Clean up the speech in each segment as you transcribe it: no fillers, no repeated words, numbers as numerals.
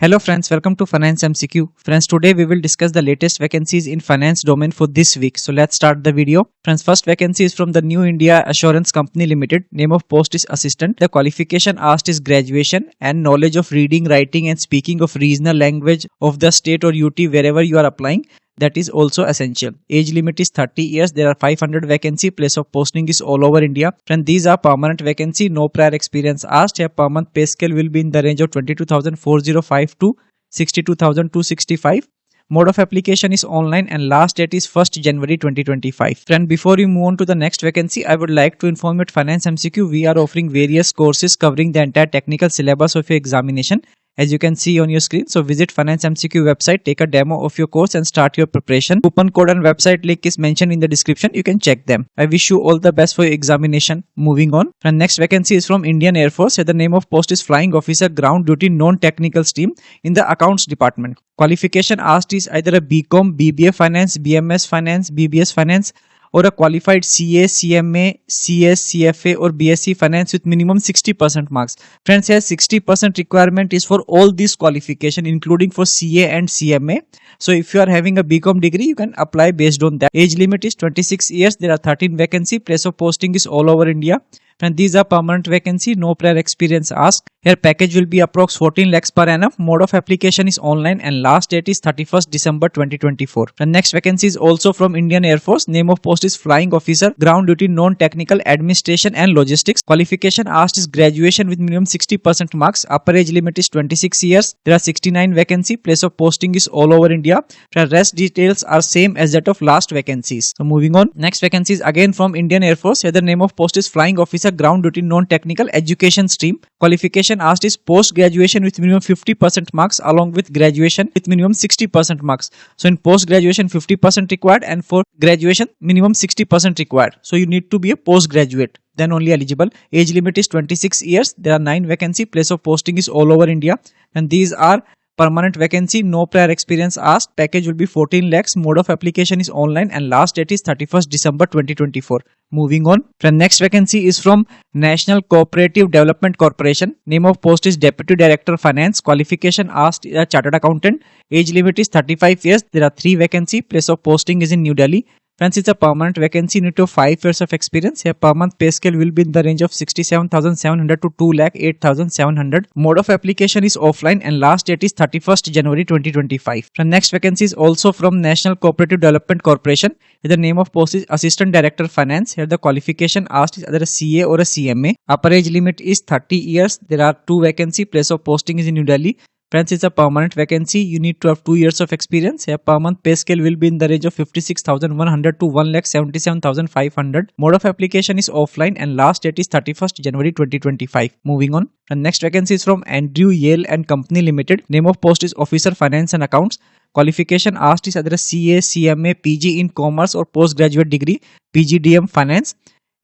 Hello friends, welcome to Finance MCQ. Friends, today we will discuss the latest vacancies in finance domain for this week. So let's start the video. Friends, first vacancy is from the New India Assurance Company Limited. Name of post is assistant. The qualification asked is graduation and knowledge of reading, writing and speaking of regional language of the state or UT wherever you are applying. That is also essential. Age limit is 30 years. There are 500 vacancy. Place of posting is all over India. And these are permanent vacancy. No prior experience asked. A per month pay scale will be in the range of 22,405 to 62,265. Mode of application is online and last date is 1st January 2025. Friend, before we move on to the next vacancy, I would like to inform you at Finance MCQ we are offering various courses covering the entire technical syllabus of your examination. As you can see on your screen, so visit Finance MCQ website, take a demo of your course and start your preparation. Coupon code and website link is mentioned in the description. You can check them. I wish you all the best for your examination. Moving on. And next vacancy is from Indian Air Force. The name of post is Flying Officer Ground Duty Non-Technical Stream in the Accounts Department. Qualification asked is either a BCom, BBA Finance, BMS Finance, BBS Finance, or a qualified CA, CMA, CS, CFA or BSc Finance with minimum 60% marks. Friends, here 60% requirement is for all these qualification including for CA and CMA. So if you are having a BCom degree, you can apply based on that. Age limit is 26 years. There are 13 vacancy. Place of posting is all over India. And these are permanent vacancy, no prior experience asked. Here package will be approx 14 lakhs per annum. Mode of application is online and last date is 31st December 2024. The next vacancy is also from Indian Air Force. Name of post is Flying Officer Ground Duty Non-Technical Administration and Logistics. Qualification asked is graduation with minimum 60% marks. Upper age limit is 26 years. There are 69 vacancy. Place of posting is all over India. The rest details are same as that of last vacancies. So moving on. Next vacancy is again from Indian Air Force. Here the name of post is Flying Officer Ground Duty Non-Technical Education Stream. Qualification asked is post graduation with minimum 50% marks along with graduation with minimum 60% marks. So in post graduation 50% required and for graduation minimum 60% required. So you need to be a postgraduate, then only eligible. Age limit is 26 years. There are 9 vacancy. Place of posting is all over India and these are permanent vacancy, no prior experience asked. Package will be 14 lakhs. Mode of application is online and last date is 31st December 2024. Moving on. The next vacancy is from National Cooperative Development Corporation. Name of post is Deputy Director Finance. Qualification asked is a Chartered Accountant. Age limit is 35 years. There are 3 vacancy. Place of posting is in New Delhi. Friends, it's a permanent vacancy. You need to have 5 years of experience. Here per month pay scale will be in the range of 67,700 to 2,08,700. Mode of application is offline and last date is 31st January 2025. The next vacancy is also from National Cooperative Development Corporation. The name of post is Assistant Director Finance. Here the qualification asked is either a CA or a CMA. Upper age limit is 30 years. There are 2 vacancy. Place of posting is in New Delhi. Friends, it's a permanent vacancy. You need to have 2 years of experience. A per month pay scale will be in the range of 56,100 to 1,77,500. Mode of application is offline and last date is 31st January 2025. Moving on. The next vacancy is from Andrew Yale and Company Limited. Name of post is Officer Finance and Accounts. Qualification asked is either a CA, CMA, PG in Commerce or postgraduate degree, PGDM Finance.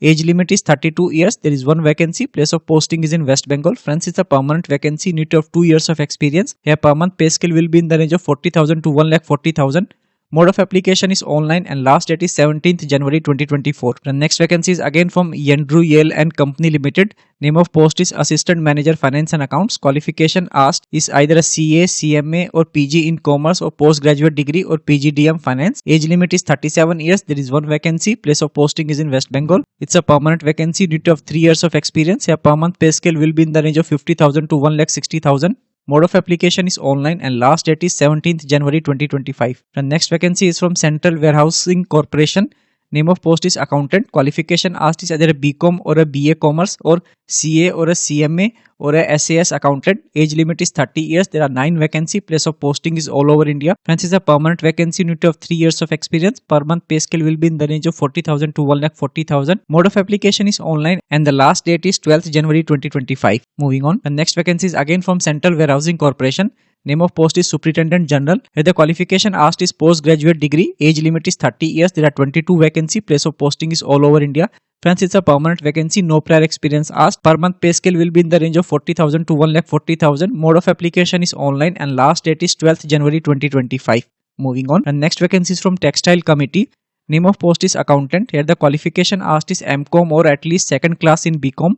Age limit is 32 years. There is 1 vacancy. Place of posting is in West Bengal. Friends, it's a permanent vacancy. You need to have 2 years of experience. Here per month pay scale will be in the range of 40,000 to 1,40,000. Mode of application is online and last date is 17th January 2024. The next vacancy is again from Andrew Yale and Company Limited. Name of post is Assistant Manager Finance and Accounts. Qualification asked is either a CA, CMA or PG in Commerce or postgraduate degree or PGDM Finance. Age limit is 37 years. There is 1 vacancy. Place of posting is in West Bengal. It's a permanent vacancy. You need to have 3 years of experience. Here per month pay scale will be in the range of 50,000 to 1,60,000. Mode of application is online and last date is 17th January 2025. The next vacancy is from Central Warehousing Corporation. Name of post is Accountant. Qualification asked is either a BCom or a BA Commerce or CA or a CMA or a SAS Accountant. Age limit is 30 years. There are 9 vacancy. Place of posting is all over India. Friends, is a permanent vacancy. You need to have 3 years of experience. Per month pay scale will be in the range of 40,000 to 1,40,000. Mode of application is online and the last date is 12th January 2025. Moving on. The next vacancy is again from Central Warehousing Corporation. Name of post is Superintendent General. Here the qualification asked is postgraduate degree. Age limit is 30 years. There are 22 vacancy. Place of posting is all over India. Friends, it's a permanent vacancy. No prior experience asked. Per month pay scale will be in the range of 40,000 to 1,40,000. Mode of application is online and last date is 12th January 2025. Moving on. And next vacancy is from Textile Committee. Name of post is Accountant. Here the qualification asked is MCom or at least second class in BCom.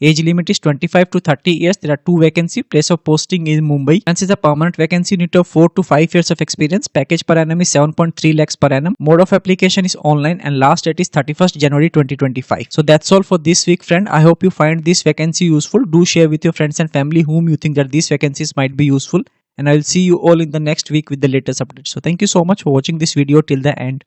Age limit is 25 to 30 years. There are 2 vacancy. Place of posting is Mumbai. Hence is a permanent vacancy. You need to have 4 to 5 years of experience. Package per annum is 7.3 lakhs per annum. Mode of application is online and last date is 31st January 2025. So that's all for this week, friend. I hope you find this vacancy useful. Do share with your friends and family whom you think that these vacancies might be useful. And I will see you all in the next week with the latest updates. So thank you so much for watching this video till the end.